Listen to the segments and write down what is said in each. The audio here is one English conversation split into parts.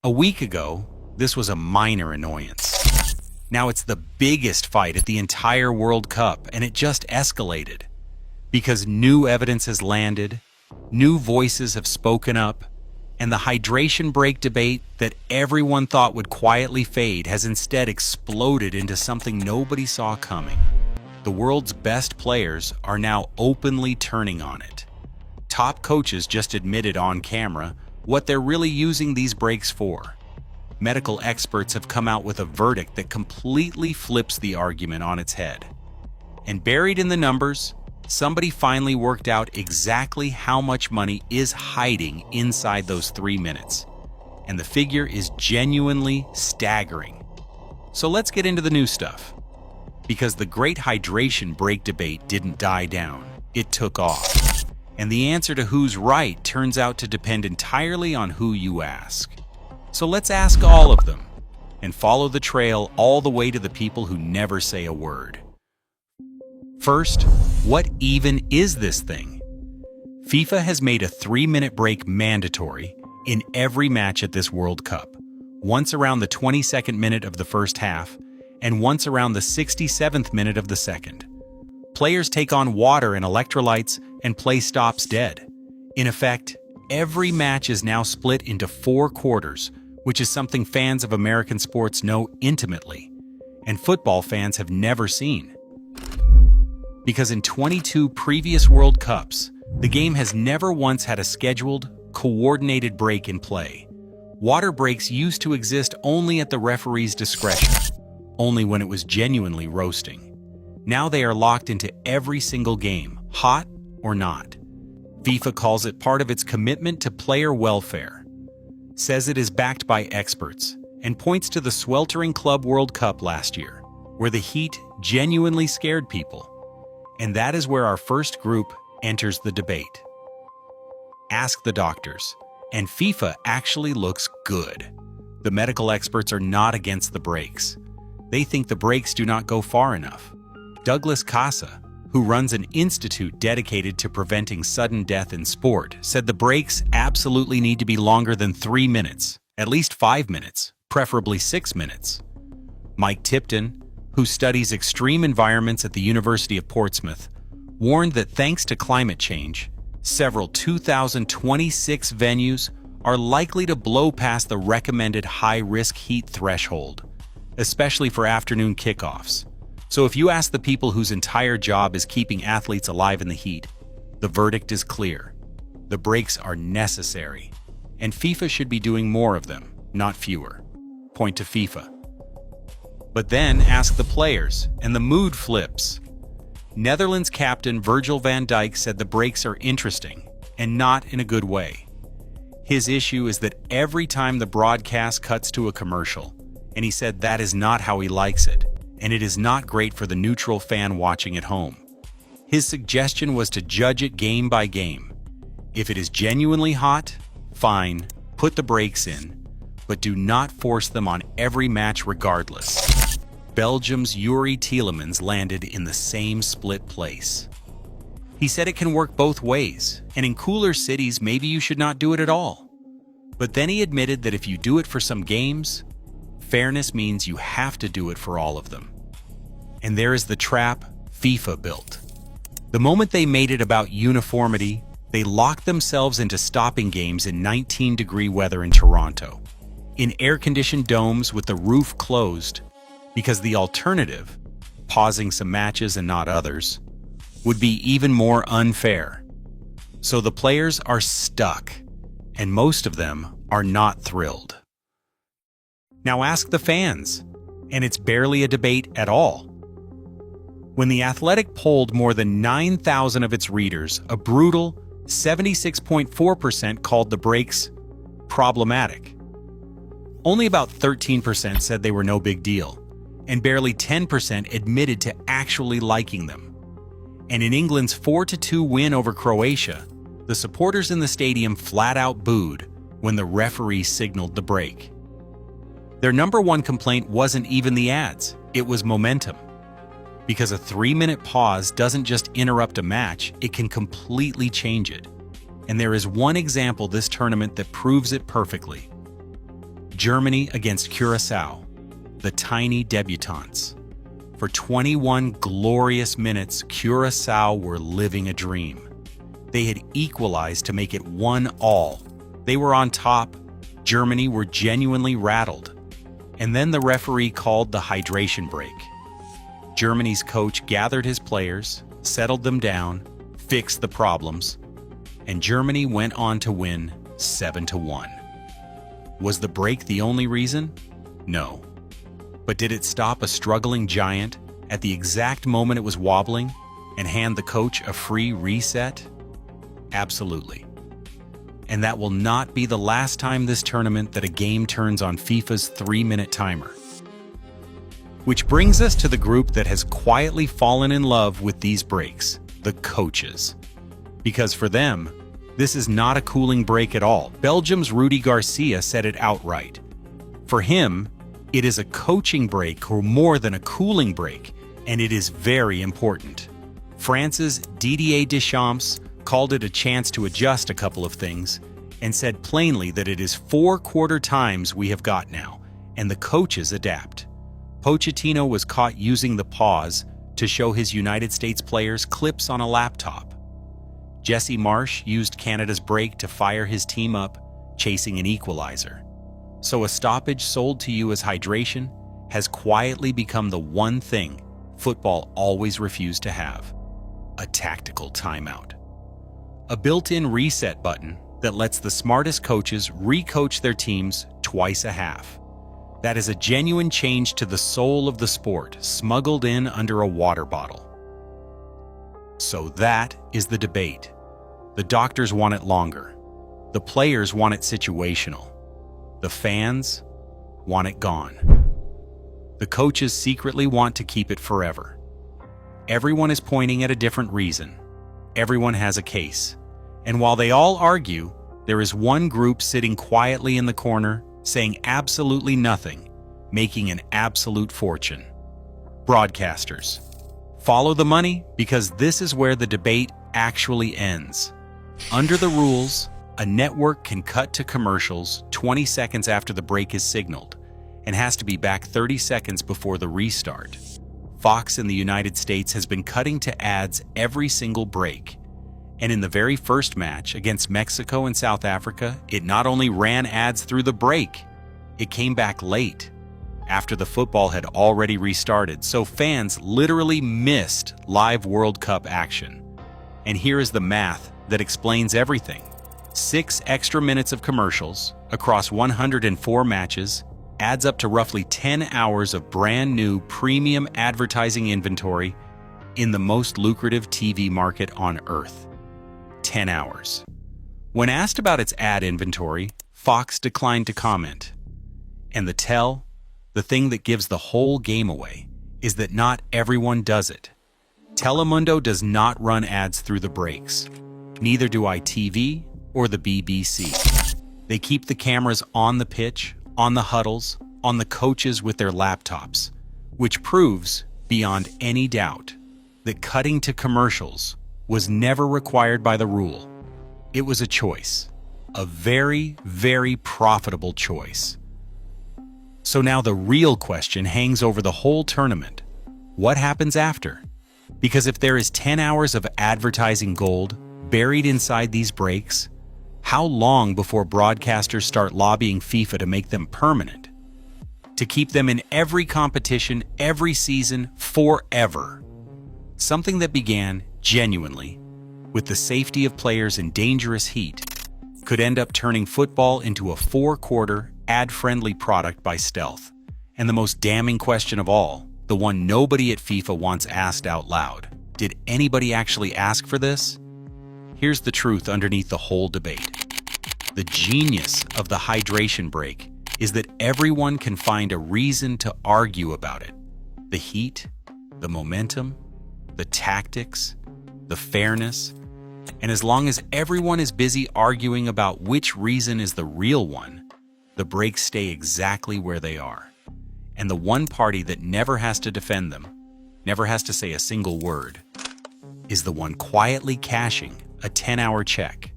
A week ago, this was a minor annoyance. Now it's the biggest fight at the entire World Cup, and it just escalated. Because new evidence has landed, new voices have spoken up, and the hydration break debate that everyone thought would quietly fade has instead exploded into something nobody saw coming. The world's best players are now openly turning on it. Top coaches just admitted on camera what they're really using these breaks for. Medical experts have come out with a verdict that completely flips the argument on its head. And buried in the numbers, somebody finally worked out exactly how much money is hiding inside those 3 minutes. And the figure is genuinely staggering. So let's get into the new stuff. Because the great hydration break debate didn't die down, it took off. And the answer to who's right turns out to depend entirely on who you ask. So let's ask all of them, and follow the trail all the way to the people who never say a word. First, what even is this thing? FIFA has made a 3-minute break mandatory in every match at this World Cup, once around the 22nd minute of the first half, and once around the 67th minute of the second. Players take on water and electrolytes, and play stops dead. In effect, every match is now split into 4 quarters, which is something fans of American sports know intimately, and football fans have never seen. Because in 22 previous World Cups, the game has never once had a scheduled, coordinated break in play. Water breaks used to exist only at the referee's discretion, only when it was genuinely roasting. Now they are locked into every single game, hot or not. FIFA calls it part of its commitment to player welfare, says it is backed by experts, and points to the sweltering Club World Cup last year, where the heat genuinely scared people. And that is where our first group enters the debate. Ask the doctors, and FIFA actually looks good. The medical experts are not against the breaks. They think the breaks do not go far enough. Douglas Casa, who runs an institute dedicated to preventing sudden death in sport, said the breaks absolutely need to be longer than 3 minutes, at least 5 minutes, preferably 6 minutes. Mike Tipton, who studies extreme environments at the University of Portsmouth, warned that thanks to climate change, several 2026 venues are likely to blow past the recommended high-risk heat threshold, especially for afternoon kickoffs. So if you ask the people whose entire job is keeping athletes alive in the heat, the verdict is clear. The breaks are necessary, and FIFA should be doing more of them, not fewer. Point to FIFA. But then ask the players, and the mood flips. Netherlands captain Virgil van Dijk said the breaks are interesting, and not in a good way. His issue is that every time the broadcast cuts to a commercial, and he said that is not how he likes it, and it is not great for the neutral fan watching at home. His suggestion was to judge it game by game. If it is genuinely hot, fine, put the breaks in, but do not force them on every match regardless. Belgium's Yuri Tielemans landed in the same split place. He said it can work both ways, and in cooler cities maybe you should not do it at all. But then he admitted that if you do it for some games, fairness means you have to do it for all of them. And there is the trap FIFA built. The moment they made it about uniformity, they locked themselves into stopping games in 19-degree weather in Toronto, in air-conditioned domes with the roof closed, because the alternative, pausing some matches and not others, would be even more unfair. So the players are stuck, and most of them are not thrilled. Now ask the fans, and it's barely a debate at all. When The Athletic polled more than 9,000 of its readers, a brutal 76.4% called the breaks problematic. Only about 13% said they were no big deal, and barely 10% admitted to actually liking them. And in England's 4-2 win over Croatia, the supporters in the stadium flat out booed when the referee signaled the break. Their number one complaint wasn't even the ads, it was momentum. Because a 3-minute pause doesn't just interrupt a match, it can completely change it. And there is one example this tournament that proves it perfectly. Germany against Curaçao, the tiny debutantes. For 21 glorious minutes, Curaçao were living a dream. They had equalized to make it 1-1. They were on top. Germany were genuinely rattled. And then the referee called the hydration break. Germany's coach gathered his players, settled them down, fixed the problems, and Germany went on to win 7-1. Was the break the only reason? No. But did it stop a struggling giant at the exact moment it was wobbling and hand the coach a free reset? Absolutely. And that will not be the last time this tournament that a game turns on FIFA's 3-minute timer. Which brings us to the group that has quietly fallen in love with these breaks, the coaches. Because for them, this is not a cooling break at all. Belgium's Rudy Garcia said it outright. For him, it is a coaching break or more than a cooling break, and it is very important. France's Didier Deschamps called it a chance to adjust a couple of things and said plainly that it is 4 quarter times we have got now, and the coaches adapt. Pochettino was caught using the pause to show his United States players clips on a laptop. Jesse Marsch used Canada's break to fire his team up, chasing an equalizer. So a stoppage sold to you as hydration has quietly become the one thing football always refused to have: a tactical timeout. A built-in reset button that lets the smartest coaches recoach their teams twice a half. That is a genuine change to the soul of the sport, smuggled in under a water bottle. So that is the debate. The doctors want it longer. The players want it situational. The fans want it gone. The coaches secretly want to keep it forever. Everyone is pointing at a different reason. Everyone has a case. And while they all argue, there is one group sitting quietly in the corner, saying absolutely nothing, making an absolute fortune. Broadcasters. Follow the money, because this is where the debate actually ends. Under the rules, a network can cut to commercials 20 seconds after the break is signaled and has to be back 30 seconds before the restart. Fox in the United States has been cutting to ads every single break. And in the very first match against Mexico and South Africa, it not only ran ads through the break, it came back late, after the football had already restarted, so fans literally missed live World Cup action. And here is the math that explains everything. 6 extra minutes of commercials across 104 matches adds up to roughly 10 hours of brand new premium advertising inventory in the most lucrative TV market on Earth. 10 hours. When asked about its ad inventory, Fox declined to comment. And the thing that gives the whole game away, is that not everyone does it. Telemundo does not run ads through the breaks. Neither do ITV or the BBC. They keep the cameras on the pitch, on the huddles, on the coaches with their laptops, which proves, beyond any doubt, that cutting to commercials was never required by the rule. It was a choice. A very, very profitable choice. So now the real question hangs over the whole tournament. What happens after? Because if there is 10 hours of advertising gold buried inside these breaks, how long before broadcasters start lobbying FIFA to make them permanent? To keep them in every competition, every season, forever. Something that began, genuinely, with the safety of players in dangerous heat, could end up turning football into a 4-quarter, ad-friendly product by stealth. And the most damning question of all, the one nobody at FIFA wants asked out loud: did anybody actually ask for this? Here's the truth underneath the whole debate. The genius of the hydration break is that everyone can find a reason to argue about it. The heat, the momentum, the tactics, the fairness, and as long as everyone is busy arguing about which reason is the real one, the breaks stay exactly where they are. And the one party that never has to defend them, never has to say a single word, is the one quietly cashing a 10-hour check.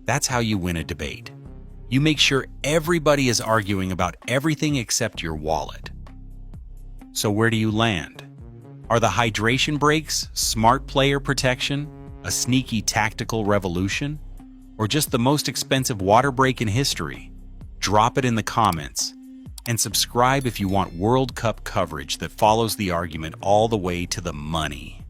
That's how you win a debate. You make sure everybody is arguing about everything except your wallet. So where do you land? Are the hydration breaks smart player protection, a sneaky tactical revolution, or just the most expensive water break in history? Drop it in the comments. And subscribe if you want World Cup coverage that follows the argument all the way to the money.